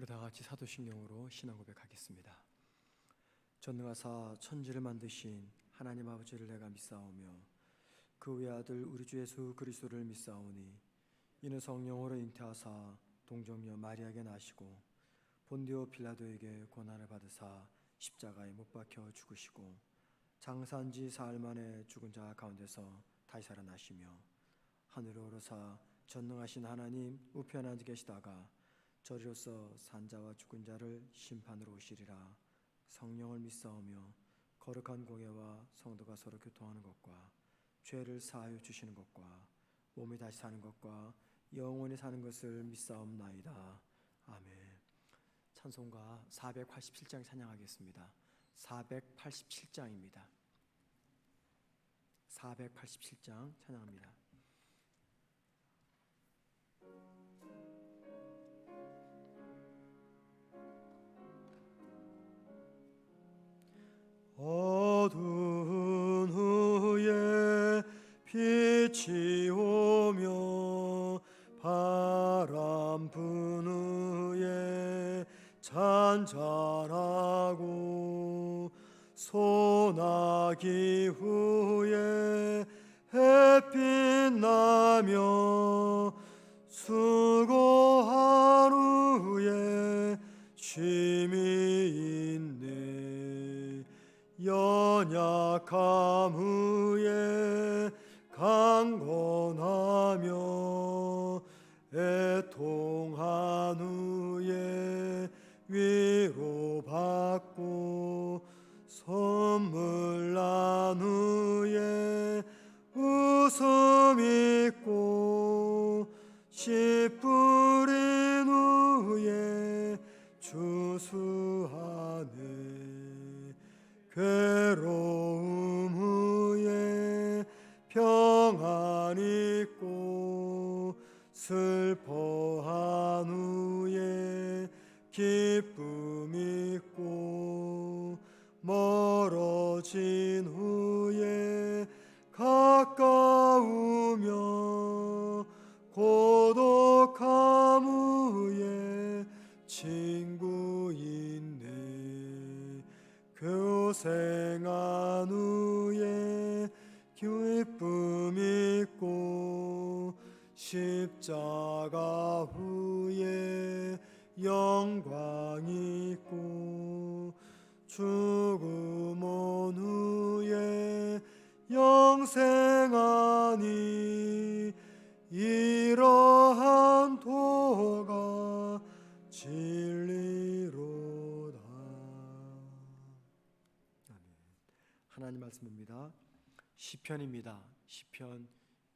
우리 다 같이 사도신경으로 신앙 고백하겠습니다. 전능하사 천지를 만드신 하나님 아버지를 내가 믿사오며 그 외아들 우리 주 예수 그리스도를 믿사오니 이는 성령으로 잉태하사 동정녀 마리아에게 나시고 본디오 빌라도에게 고난을 받으사 십자가에 못 박혀 죽으시고 장사한 지 사흘 만에 죽은 자 가운데서 다시 살아나시며 하늘에 오르사 전능하신 하나님 우편에 앉아 계시다가 저리로서 산자와 죽은 자를 심판으로 오시리라. 성령을 믿사오며 거룩한 공예와 성도가 서로 교통하는 것과 죄를 사하여 주시는 것과 몸이 다시 사는 것과 영원히 사는 것을 믿사옵나이다. 아멘. 찬송가 487장 찬양하겠습니다. 487장입니다. 487장 찬양합니다. 어두운 후에 빛이 오며 바람 분 후에 잔잔하고 소나기 후에 햇빛 나며 수고한 후에 쉼이 있네. 연약함 후에 강건하며 애통한 후에 위로받고 선물 난 후에 웃음 있고 씨 뿌린 후에 주수하네. 괴로움 후에 평안 있고 슬퍼한 후에 기쁨 있고 멀어진 후에 가까우며 고독함 후에 친구 있네. 교생한 후에 기쁨 있고 십자가 후에 영광 있고 죽음 온 후에 영생하니 이러한 도가 진리로다. 하나님 말씀입니다. 시편입니다. 시편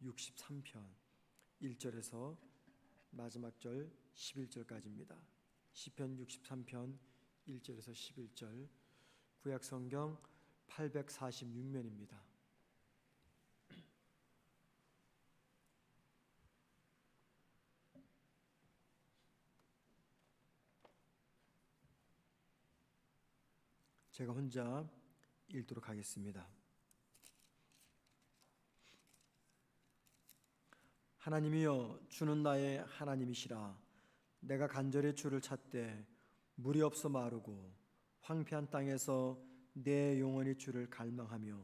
63편 1절에서 마지막 절 11절까지입니다. 시편 63편 1절에서 11절 구약 성경 846면입니다. 제가 혼자 읽도록 하겠습니다. 하나님이여, 주는 나의 하나님이시라. 내가 간절히 주를 찾되 물이 없어 마르고 황폐한 땅에서 내 영혼이 주를 갈망하며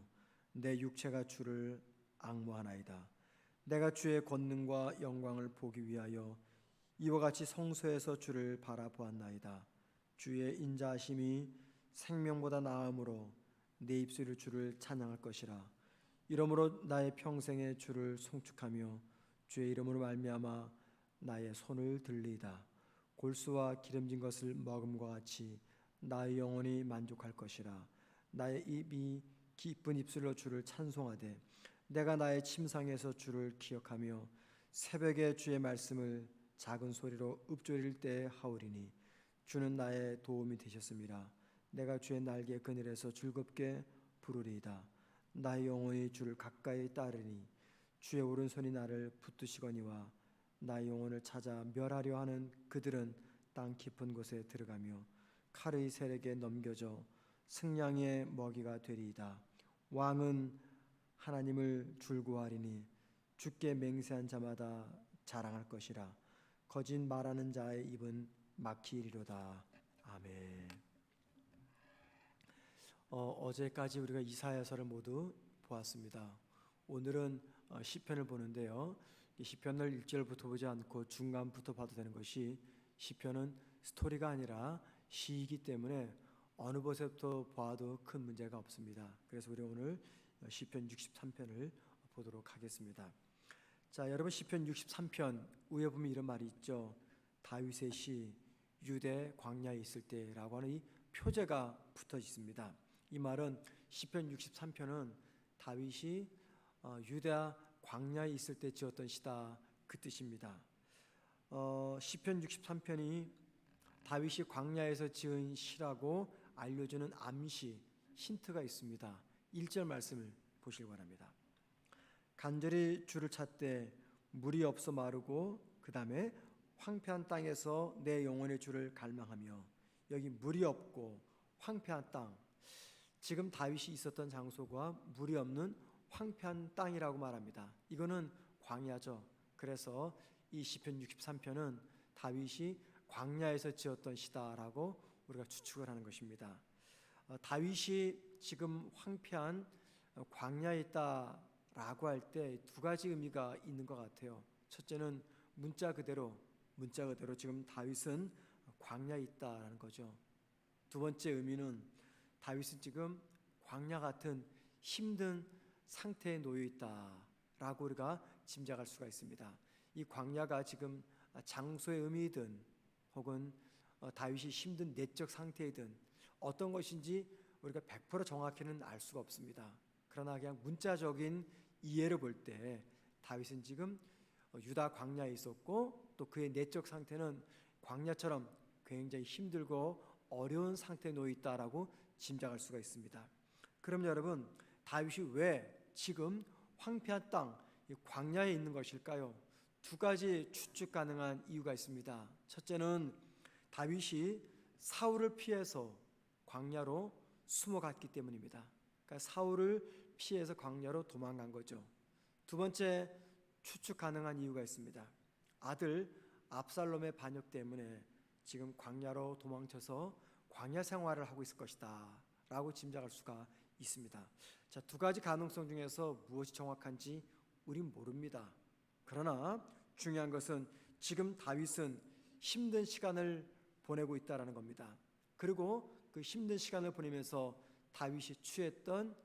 내 육체가 주를 앙모하나이다. 내가 주의 권능과 영광을 보기 위하여 이와 같이 성소에서 주를 바라보았나이다. 주의 인자하심이 생명보다 나음으로 내 입술이 주를 찬양할 것이라. 이러므로 나의 평생에 주를 송축하며 주의 이름으로 말미암아 나의 손을 들리이다. 골수와 기름진 것을 먹음과 같이 나의 영혼이 만족할 것이라. 나의 입이 기쁜 입술로 주를 찬송하되 내가 나의 침상에서 주를 기억하며 새벽에 주의 말씀을 작은 소리로 읊조릴 때에 하오리니 주는 나의 도움이 되셨음이라. 내가 주의 날개 그늘에서 즐겁게 부르리이다. 나의 영혼이 주를 가까이 따르니 주의 오른손이 나를 붙드시거니와 나의 영혼을 찾아 멸하려 하는 그들은 땅 깊은 곳에 들어가며 칼의 세력에 넘겨져 승냥이의 먹이가 되리이다. 왕은 하나님을 줄구하리니 주께 맹세한 자마다 자랑할 것이라. 거짓 말하는 자의 입은 막히리로다. 아멘. 어제까지 우리가 이사야서를 모두 보았습니다. 오늘은 시편을 보는데요. 시편을 1절부터 보지 않고 중간부터 봐도 되는 것이, 시편은 스토리가 아니라 시이기 때문에 어느 곳에부터 봐도 큰 문제가 없습니다. 그래서 우리 오늘 시편 63편을 보도록 하겠습니다. 자, 여러분, 시편 63편 위에 보면 이런 말이 있죠. 다윗의 시 유대 광야에 있을 때라고 하는 이 표제가 붙어 있습니다. 이 말은 시편 63편은 다윗이 유대 광야에 있을 때 지었던 시다, 그 뜻입니다. 시편 63편이 다윗이 광야에서 지은 시라고 알려주는 암시, 힌트가 있습니다. 1절 말씀을 보시기 바랍니다. 간절히 주를 찾되 물이 없어 마르고, 그 다음에 황폐한 땅에서 내 영혼의 주를 갈망하며. 여기 물이 없고 황폐한 땅, 지금 다윗이 있었던 장소가 물이 없는 황폐한 땅이라고 말합니다. 이거는 광야죠. 그래서 이 시편 63편은 다윗이 광야에서 지었던 시다라고 우리가 추측을 하는 것입니다. 다윗이 지금 황폐한 광야에 있다라고 할 때 두 가지 의미가 있는 것 같아요. 첫째는 문자 그대로 지금 다윗은 광야에 있다라는 거죠. 두 번째 의미는 다윗은 지금 광야 같은 힘든 상태에 놓여 있다라고 우리가 짐작할 수가 있습니다. 이 광야가 지금 장소의 의미이든 혹은 다윗이 힘든 내적 상태이든 어떤 것인지 우리가 100% 정확히는 알 수가 없습니다. 그러나 그냥 문자적인 이해를 볼 때 다윗은 지금 유다 광야에 있었고, 또 그의 내적 상태는 광야처럼 굉장히 힘들고 어려운 상태에 놓여 있다라고 짐작할 수가 있습니다. 그럼 여러분, 다윗이 왜 지금 황폐한 땅, 광야에 있는 것일까요? 두 가지 추측 가능한 이유가 있습니다. 첫째는 다윗이 사울을 피해서 광야로 숨어갔기 때문입니다. 그러니까 사울을 피해서 광야로 도망간 거죠. 두 번째 추측 가능한 이유가 있습니다. 아들 압살롬의 반역 때문에 지금 광야로 도망쳐서 광야 생활을 하고 있을 것이다 라고 짐작할 수가 있습니다. 자, 두 가지 가능성 중에서 무엇이 정확한지 우린 모릅니다. 그러나 중요한 것은 지금 다윗은 힘든 시간을 보내고 있다는 겁니다. 그리고 그 힘든 시간을 보내면서 다윗이 취했던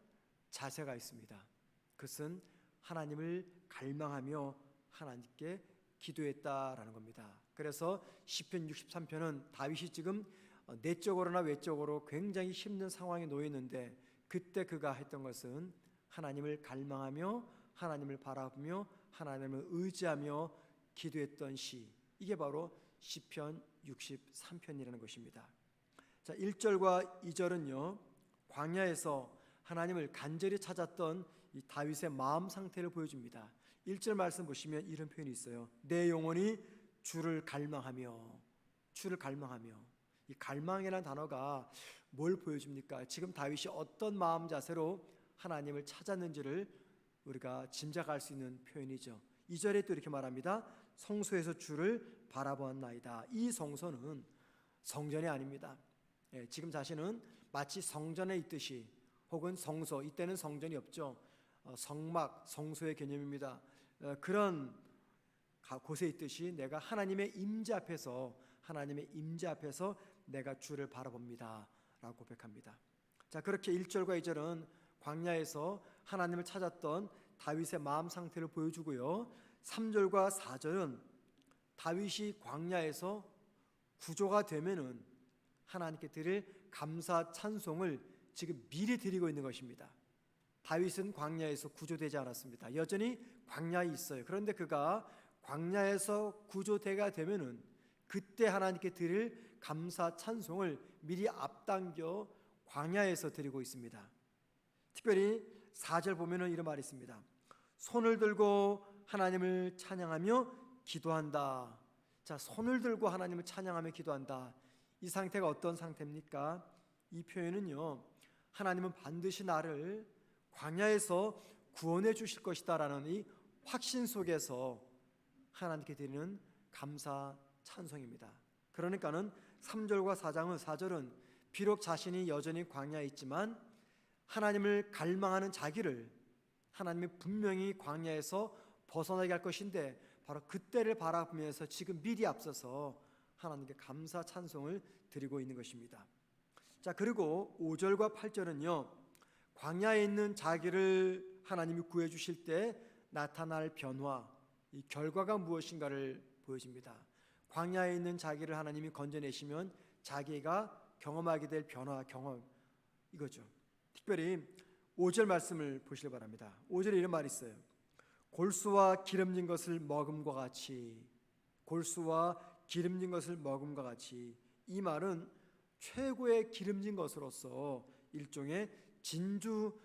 자세가 있습니다. 그것은 하나님을 갈망하며 하나님께 기도했다라는 겁니다. 그래서 시편 63편은 다윗이 지금 내적으로나 외적으로 굉장히 힘든 상황에 놓여 있는데, 그때 그가 했던 것은 하나님을 갈망하며 하나님을 바라보며 하나님을 의지하며 기도했던 시, 이게 바로 시편 63편이라는 것입니다. 자, 1절과 2절은요 광야에서 하나님을 간절히 찾았던 이 다윗의 마음 상태를 보여줍니다. 1절 말씀 보시면 이런 표현이 있어요. 내 영혼이 주를 갈망하며. 이 갈망이라는 단어가 뭘 보여줍니까? 지금 다윗이 어떤 마음 자세로 하나님을 찾았는지를 우리가 짐작할 수 있는 표현이죠. 2절에 또 이렇게 말합니다. 성소에서 주를 바라보았나이다. 이 성소는 성전이 아닙니다. 지금 자신은 마치 성전에 있듯이, 혹은 성소, 이때는 성전이 없죠. 성막, 성소의 개념입니다. 그런 곳에 있듯이 내가 하나님의 임재 앞에서 내가 주를 바라봅니다 라고 고백합니다. 자, 그렇게 1절과 2절은 광야에서 하나님을 찾았던 다윗의 마음 상태를 보여주고요, 3절과 4절은 다윗이 광야에서 구조가 되면은 하나님께 드릴 감사 찬송을 지금 미리 드리고 있는 것입니다. 다윗은 광야에서 구조되지 않았습니다. 여전히 광야에 있어요. 그런데 그가 광야에서 구조되가 되면은 그때 하나님께 드릴 감사 찬송을 미리 앞당겨 광야에서 드리고 있습니다. 특별히 4절 보면은 이런 말이 있습니다. 손을 들고 하나님을 찬양하며 기도한다. 자, 손을 들고 하나님을 찬양하며 기도한다. 이 상태가 어떤 상태입니까? 이 표현은요, 하나님은 반드시 나를 광야에서 구원해 주실 것이다라는 이 확신 속에서 하나님께 드리는 감사 찬송입니다. 그러니까는 3절과 4절은 비록 자신이 여전히 광야에 있지만 하나님을 갈망하는 자기를 하나님이 분명히 광야에서 벗어나게 할 것인데 바로 그때를 바라보면서 지금 미리 앞서서 하나님께 감사 찬송을 드리고 있는 것입니다. 자, 그리고 5절과 8절은요, 광야에 있는 자기를 하나님이 구해 주실 때 나타날 변화, 이 결과가 무엇인가를 보여줍니다. 광야에 있는 자기를 하나님이 건져내시면 자기가 경험하게 될 변화, 경험, 이거죠. 특별히 5절 말씀을 보시기 바랍니다. 5절에 이런 말이 있어요. 골수와 기름진 것을 먹음과 같이, 골수와 기름진 것을 먹음과 같이. 이 말은 최고의 기름진 것으로서 일종의 진수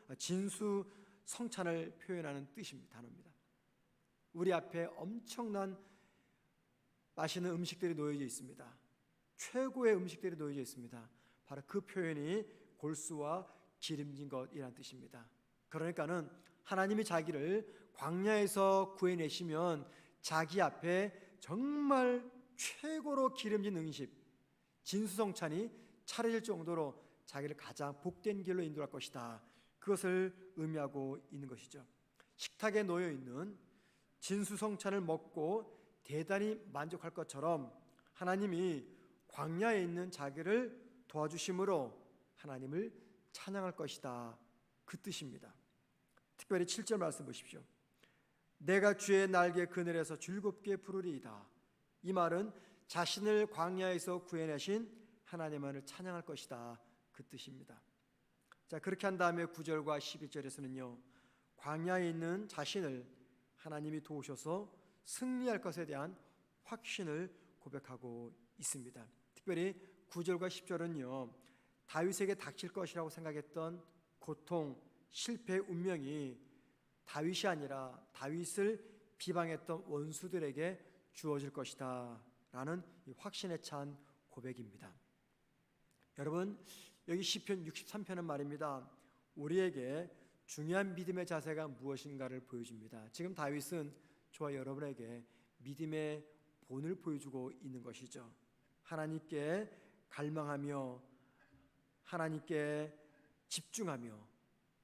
성찬을 표현하는 뜻입니다. 단어입니다. 우리 앞에 엄청난 맛있는 음식들이 놓여져 있습니다. 최고의 음식들이 놓여져 있습니다. 바로 그 표현이 골수와 기름진 것이라는 뜻입니다. 그러니까는 하나님이 자기를 광야에서 구해내시면 자기 앞에 정말 최고로 기름진 음식, 진수성찬이 차려질 정도로 자기를 가장 복된 길로 인도할 것이다. 그것을 의미하고 있는 것이죠. 식탁에 놓여 있는 진수성찬을 먹고 대단히 만족할 것처럼 하나님이 광야에 있는 자기를 도와주심으로 하나님을 찬양할 것이다. 그 뜻입니다. 특별히 7절 말씀 보십시오. 내가 주의 날개 그늘에서 즐겁게 부르리이다. 이 말은 자신을 광야에서 구해내신 하나님만을 찬양할 것이다. 그 뜻입니다. 자, 그렇게 한 다음에 9절과 11절에서는요, 광야에 있는 자신을 하나님이 도우셔서 승리할 것에 대한 확신을 고백하고 있습니다. 특별히 9절과 10절은요, 다윗에게 닥칠 것이라고 생각했던 고통, 실패의 운명이 다윗이 아니라 다윗을 비방했던 원수들에게 주어질 것이다 라는 확신에 찬 고백입니다. 여러분, 여기 시편 63편은 말입니다, 우리에게 중요한 믿음의 자세가 무엇인가를 보여줍니다. 지금 다윗은 저와 여러분에게 믿음의 본을 보여주고 있는 것이죠. 하나님께 갈망하며 하나님께 집중하며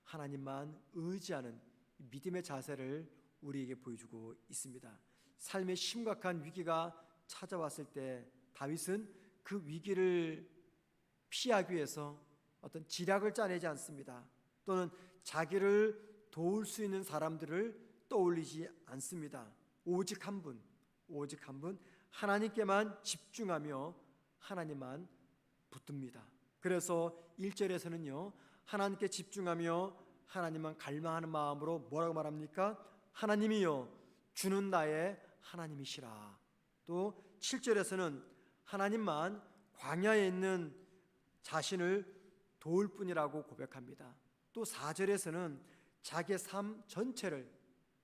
하나님만 의지하는 믿음의 자세를 우리에게 보여주고 있습니다. 삶의 심각한 위기가 찾아왔을 때 다윗은 그 위기를 피하기 위해서 어떤 지략을 짜내지 않습니다. 또는 자기를 도울 수 있는 사람들을 떠올리지 않습니다. 오직 한 분, 하나님께만 집중하며 하나님만 붙듭니다. 그래서 1절에서는요, 하나님께 집중하며 하나님만 갈망하는 마음으로 뭐라고 말합니까? 하나님이여 주는 나의 하나님이시라. 또 7절에서는 하나님만 광야에 있는 자신을 도울 뿐이라고 고백합니다. 또 4절에서는 자기의 삶 전체를,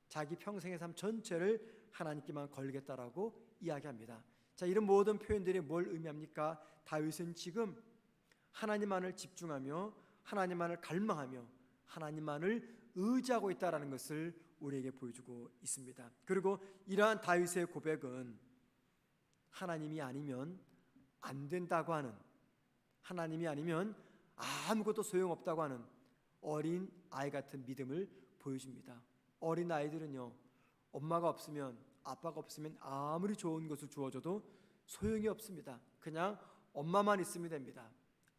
자기 평생의 삶 전체를 하나님께만 걸겠다라고 이야기합니다. 자, 이런 모든 표현들이 뭘 의미합니까? 다윗은 지금 하나님만을 집중하며 하나님만을 갈망하며 하나님만을 의지하고 있다라는 것을 우리에게 보여주고 있습니다. 그리고 이러한 다윗의 고백은 하나님이 아니면 안 된다고 하는, 하나님이 아니면 아무것도 소용없다고 하는 어린 아이 같은 믿음을 보여줍니다. 어린 아이들은요, 엄마가 없으면, 아빠가 없으면 아무리 좋은 것을 주어줘도 소용이 없습니다. 그냥 엄마만 있으면 됩니다.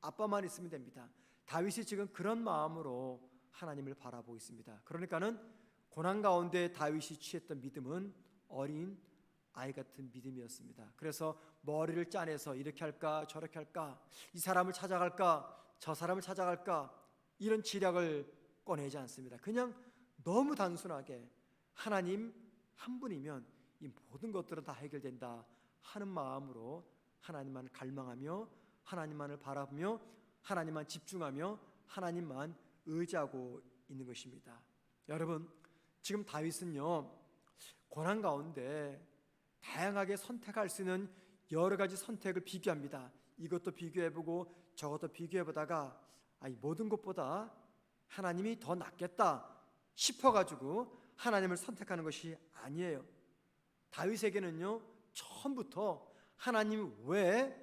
아빠만 있으면 됩니다. 다윗이 지금 그런 마음으로 하나님을 바라보고 있습니다. 그러니까는 고난 가운데 다윗이 취했던 믿음은 어린 아이 같은 믿음이었습니다. 그래서 머리를 짜내서 이렇게 할까 저렇게 할까, 이 사람을 찾아갈까 저 사람을 찾아갈까, 이런 지략을 꺼내지 않습니다. 그냥 너무 단순하게 하나님 한 분이면 이 모든 것들은 다 해결된다 하는 마음으로 하나님만 갈망하며 하나님만을 바라보며 하나님만 집중하며 하나님만 의지하고 있는 것입니다. 여러분, 지금 다윗은요, 고난 가운데 다양하게 선택할 수 있는 여러 가지 선택을 비교합니다. 이것도 비교해보고 저것도 비교해보다가 이 모든 것보다 하나님이 더 낫겠다 싶어가지고 하나님을 선택하는 것이 아니에요. 다윗에게는요, 처음부터 하나님 외에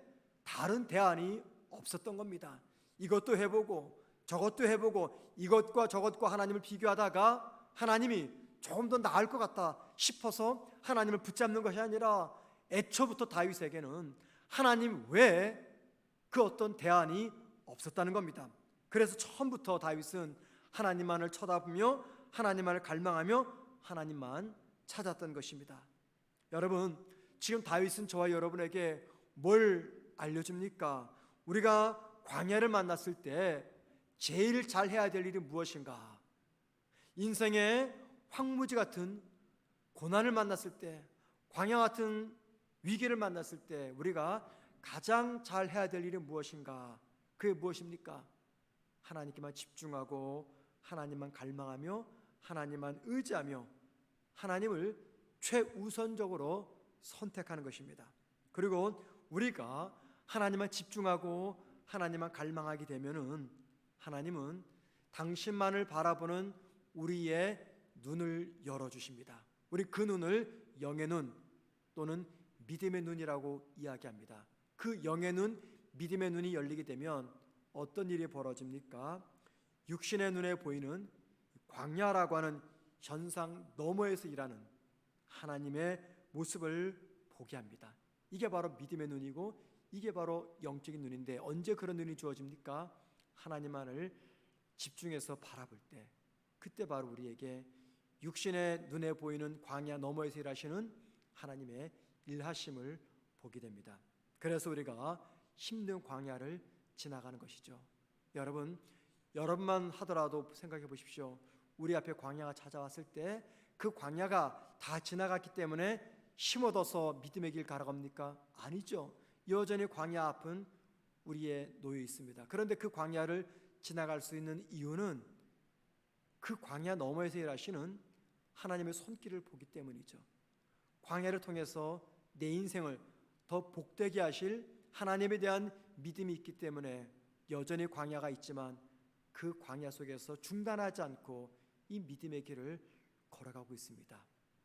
다른 대안이 없었던 겁니다. 이것도 해보고 저것도 해보고 이것과 저것과 하나님을 비교하다가 하나님이 조금 더 나을 것 같다 싶어서 하나님을 붙잡는 것이 아니라 애초부터 다윗에게는 하나님 외에 그 어떤 대안이 없었다는 겁니다. 그래서 처음부터 다윗은 하나님만을 쳐다보며 하나님만을 갈망하며 하나님만 찾았던 것입니다. 여러분, 지금 다윗은 저와 여러분에게 뭘 알려줍니까? 우리가 광야를 만났을 때 제일 잘 해야 될 일이 무엇인가? 인생의 황무지 같은 고난을 만났을 때, 광야 같은 위기를 만났을 때 우리가 가장 잘 해야 될 일이 무엇인가? 그게 무엇입니까? 하나님께만 집중하고 하나님만 갈망하며 하나님만 의지하며 하나님을 최우선적으로 선택하는 것입니다. 그리고 우리가 하나님만 집중하고 하나님만 갈망하게 되면은 하나님은 당신만을 바라보는 우리의 눈을 열어주십니다. 우리 그 눈을 영의 눈 또는 믿음의 눈이라고 이야기합니다. 그 영의 눈, 믿음의 눈이 열리게 되면 어떤 일이 벌어집니까? 육신의 눈에 보이는 광야라고 하는 현상 너머에서 일하는 하나님의 모습을 보게 합니다. 이게 바로 믿음의 눈이고 이게 바로 영적인 눈인데 언제 그런 눈이 주어집니까? 하나님만을 집중해서 바라볼 때, 그때 바로 우리에게 육신의 눈에 보이는 광야 너머에서 일하시는 하나님의 일하심을 보게 됩니다. 그래서 우리가 힘든 광야를 지나가는 것이죠. 여러분만 하더라도 생각해 보십시오. 우리 앞에 광야가 찾아왔을 때 그 광야가 다 지나갔기 때문에 힘 얻어서 믿음의 길 가라갑니까? 아니죠. 여전히 광야 앞은 우리의 놓여 있습니다. 그런데 그 광야를 지나갈 수 있는 이유는 그 광야 너머에서 일하시는 하나님의 손길을 보기 때문이죠. 광야를 통해서 내 인생을 더 복되게 하실 하나님에 대한 믿음이 있기 때문에 여전히 광야가 있지만 그 광야 속에서 중단하지 않고 이 믿음의 길을 걸어가고 있습니다.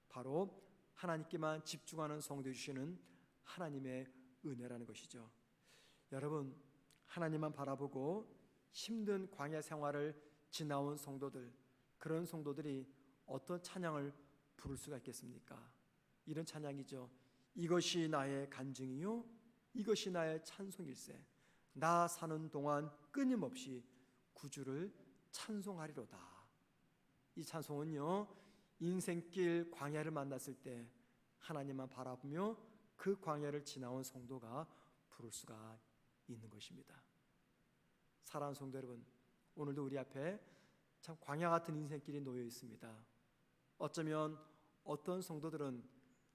바로 하나님께만 집중하는 성도 주시는 하나님의 은혜라는 것이죠. 여러분, 하나님만 바라보고 힘든 광야 생활을 지나온 성도들, 그런 성도들이 어떤 찬양을 부를 수가 있겠습니까? 이런 찬양이죠. 이것이 나의 간증이요 이것이 나의 찬송일세. 나 사는 동안 끊임없이 구주를 찬송하리로다. 이 찬송은요, 인생길 광야를 만났을 때 하나님만 바라보며 그 광야를 지나온 성도가 부를 수가 있는 것입니다. 사랑하는 성도 여러분, 오늘도 우리 앞에 참 광야 같은 인생길이 놓여 있습니다. 어쩌면 어떤 성도들은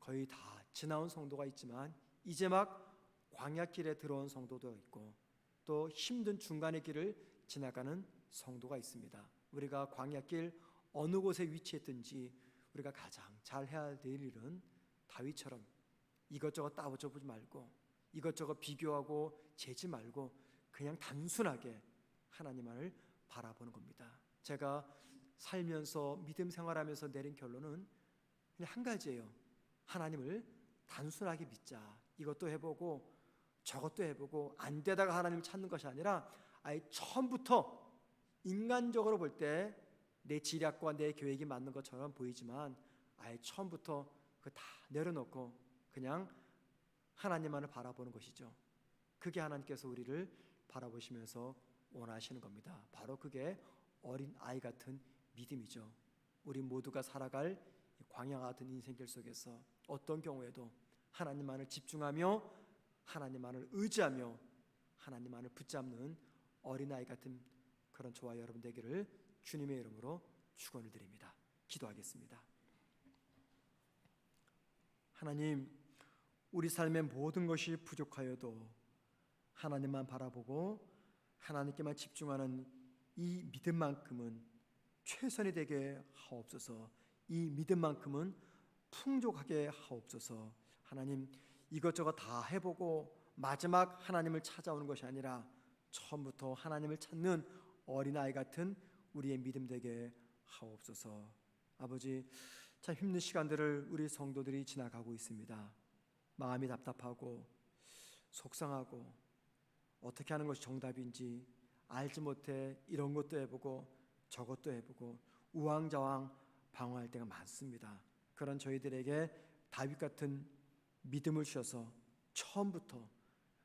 거의 다 지나온 성도가 있지만 이제 막 광야길에 들어온 성도도 있고 또 힘든 중간의 길을 지나가는 성도가 있습니다. 우리가 광야길 어느 곳에 위치했든지 우리가 가장 잘 해야 될 일은 다윗처럼 이것저것 따져보지 말고 이것저것 비교하고 재지 말고 그냥 단순하게 하나님만을 바라보는 겁니다. 제가 살면서 믿음 생활하면서 내린 결론은 그냥 한 가지예요. 하나님을 단순하게 믿자. 이것도 해보고 저것도 해보고 안 되다가 하나님을 찾는 것이 아니라 아예 처음부터 인간적으로 볼 때 내 지략과 내 계획이 맞는 것처럼 보이지만 아예 처음부터 그 다 내려놓고 그냥 하나님만을 바라보는 것이죠. 그게 하나님께서 우리를 바라보시면서 원하시는 겁니다. 바로 그게 어린 아이 같은 믿음이죠. 우리 모두가 살아갈 광야 같은 인생길 속에서 어떤 경우에도 하나님만을 집중하며 하나님만을 의지하며 하나님만을 붙잡는 어린아이 같은 그런 저와 여러분 되기를 주님의 이름으로 축원을 드립니다. 기도하겠습니다. 하나님, 우리 삶의 모든 것이 부족하여도 하나님만 바라보고 하나님께만 집중하는 이 믿음만큼은 최선이 되게 하옵소서. 이 믿음만큼은 풍족하게 하옵소서. 하나님, 이것저것 다 해보고 마지막 하나님을 찾아오는 것이 아니라 처음부터 하나님을 찾는 어린아이 같은 우리의 믿음 되게 하옵소서. 아버지, 참 힘든 시간들을 우리 성도들이 지나가고 있습니다. 마음이 답답하고 속상하고 어떻게 하는 것이 정답인지 알지 못해 이런 것도 해보고 저것도 해보고 우왕좌왕 방황할 때가 많습니다. 그런 저희들에게 다윗 같은 믿음을 주셔서 처음부터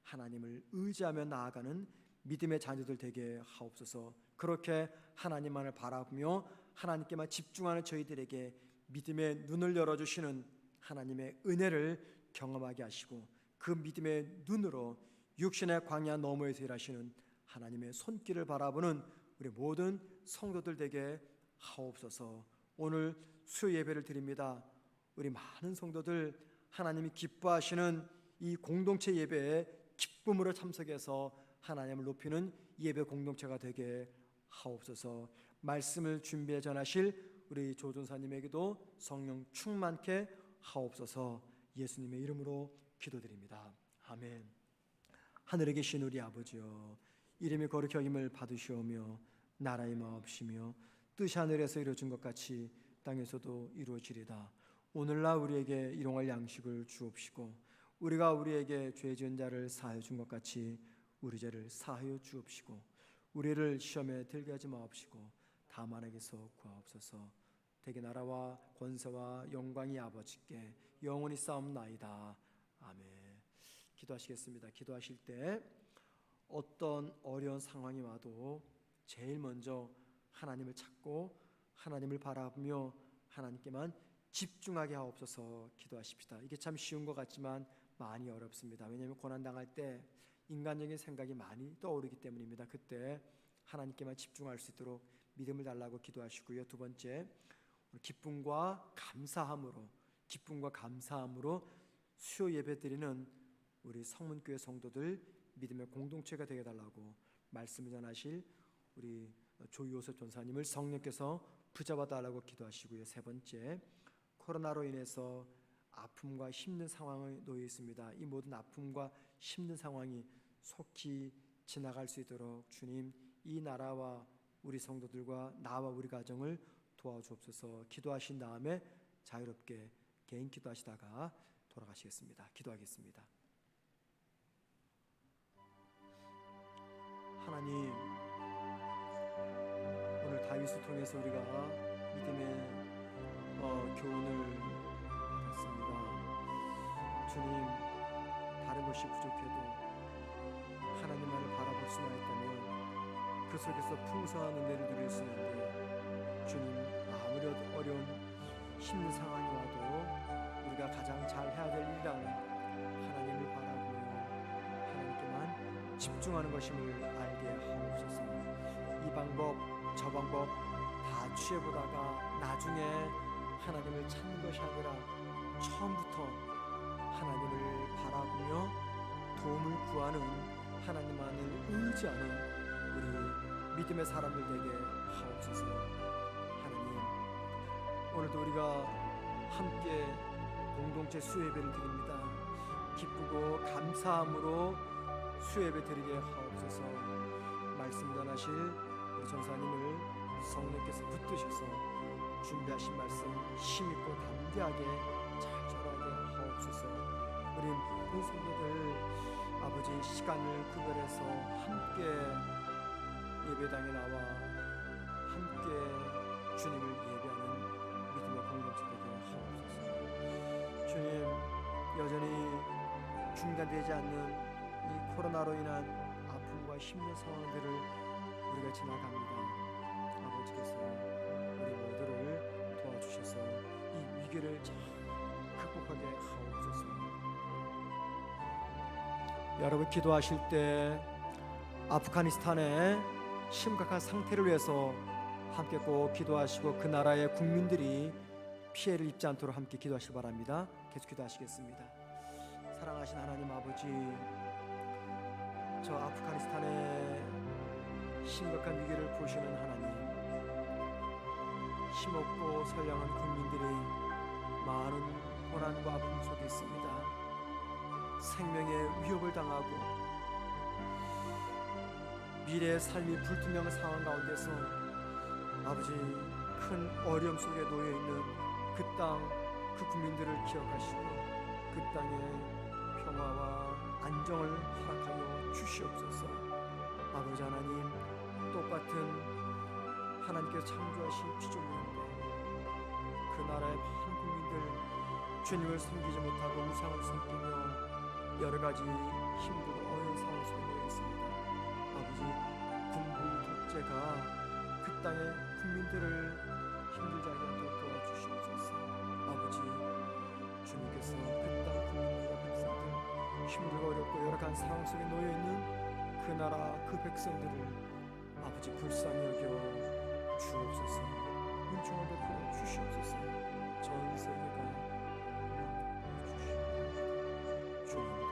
하나님을 의지하며 나아가는 믿음의 자녀들 되게 하옵소서. 그렇게 하나님만을 바라보며 하나님께만 집중하는 저희들에게 믿음의 눈을 열어주시는 하나님의 은혜를 경험하게 하시고, 그 믿음의 눈으로 육신의 광야 너머에서 일하시는 하나님의 손길을 바라보는 우리 모든 성도들 되게 하옵소서. 오늘 수요 예배를 드립니다. 우리 많은 성도들 하나님이 기뻐하시는 이 공동체 예배에 기쁨으로 참석해서 하나님을 높이는 예배 공동체가 되게 하옵소서. 말씀을 준비해 전하실 우리 조전사님에게도 성령 충만케 하옵소서. 예수님의 이름으로 기도드립니다. 아멘. 하늘에 계신 우리 아버지여, 이름이 거룩히 여김을 받으시오며 나라의 마옵시며 뜻이 하늘에서 이루어진 것 같이 땅에서도 이루어지리다. 오늘날 우리에게 일용할 양식을 주옵시고, 우리가 우리에게 죄 지은 자를 사하여 준 것 같이 우리 죄를 사하여 주옵시고, 우리를 시험에 들게 하지 마옵시고 다만 악에서 구하옵소서. 대개 나라와 권세와 영광이 아버지께 영원히 싸움나이다. 아멘. 기도하시겠습니다. 기도하실 때 어떤 어려운 상황이 와도 제일 먼저 하나님을 찾고 하나님을 바라보며 하나님께만 집중하게 하옵소서 기도하십시다. 이게 참 쉬운 것 같지만 많이 어렵습니다. 왜냐하면 고난당할 때 인간적인 생각이 많이 떠오르기 때문입니다. 그때 하나님께만 집중할 수 있도록 믿음을 달라고 기도하시고요. 두 번째, 기쁨과 감사함으로 수요 예배 드리는 우리 성문교회 성도들 믿음의 공동체가 되게 달라고 말씀을 전하실 우리 조유호섭 전사님을 성령께서 붙잡아 달라고 기도하시고요. 세 번째, 코로나로 인해서 아픔과 힘든 상황에 놓여 있습니다. 이 모든 아픔과 힘든 상황이 속히 지나갈 수 있도록 주님, 이 나라와 우리 성도들과 나와 우리 가정을 도와주옵소서. 기도하신 다음에 자유롭게 개인 기도하시다가 돌아가시겠습니다. 기도하겠습니다. 하나님, 오늘 다윗을 통해서 우리가 믿음의 교훈을 받았습니다. 주님, 다른 것이 부족해도 하나님만을 바라볼 수만 있다면 그 속에서 풍성한 은혜를 누릴 수 있는데, 주님, 아무리 어려운 힘든 상황이 와도 우리가 가장 잘 해야 될 일이라는 하나님을 바라보며 하나님께만 집중하는 것임을 알게 하옵소서. 이 방법 저 방법 다 취해보다가 나중에 하나님을 찾는 것이 아니라 처음부터 하나님을 바라보며 도움을 구하는, 하나님만을 의지하는 우리 믿음의 사람들 되게 하옵소서. 하나님, 오늘도 우리가 함께 공동체 수요예배를 드립니다. 기쁘고 감사함으로 수요예배 드리게 하옵소서. 말씀 전하실 우리 전사님을 성령께서 붙드셔서 준비하신 말씀 힘있고 담대하게 잘 전하게 하옵소서. 우리 모든 성도들 아버지 시간을 구별해서 함께 예배당에 나와 함께 주님을 예배하는 믿음의 공동체 되게 하옵소서. 주님, 여전히 중단되지 않는 이 코로나로 인한 아픔과 힘든 상황들을 우리가 지나갑니다. 아버지께서 우리 모두를 도와주셔서 이 위기를 잘 극복하게 하옵소서. 여러분, 기도하실 때 아프가니스탄의 심각한 상태를 위해서 함께 꼭 기도하시고 그 나라의 국민들이 피해를 입지 않도록 함께 기도하시기 바랍니다. 계속 기도하시겠습니다. 사랑하신 하나님 아버지, 저 아프가니스탄의 심각한 위기를 보시는 하나님, 힘없고 선량한 국민들이 많은 고난과 아픔 속에 있습니다. 생명의 위협을 당하고 미래의 삶이 불투명한 상황 가운데서 아버지, 큰 어려움 속에 놓여있는 그 땅, 그 국민들을 기억하시고 그 땅에 평화와 안정을 허락하여 주시옵소서. 아버지 하나님, 똑같은 하나님께서 창조하신 피조물인데 그 나라의 많은 국민들 주님을 섬기지 못하고 우상을 섬기며 여러 가지 힘들고 어려운 상황 속에 놓여 있습니다. 아버지, 군부 독재가 그 땅의 국민들을 힘들지 않게 하도록 도와주시옵소서. 아버지, 주님께서 그 땅 국민과 백성들 힘들고 어렵고 여러 가지 상황 속에 놓여 있는 그 나라 그 백성들을 아버지 불쌍히 여겨 주옵소서. 은총을 베풀어 주시옵소서. 전 세계가 주시옵소서. 주님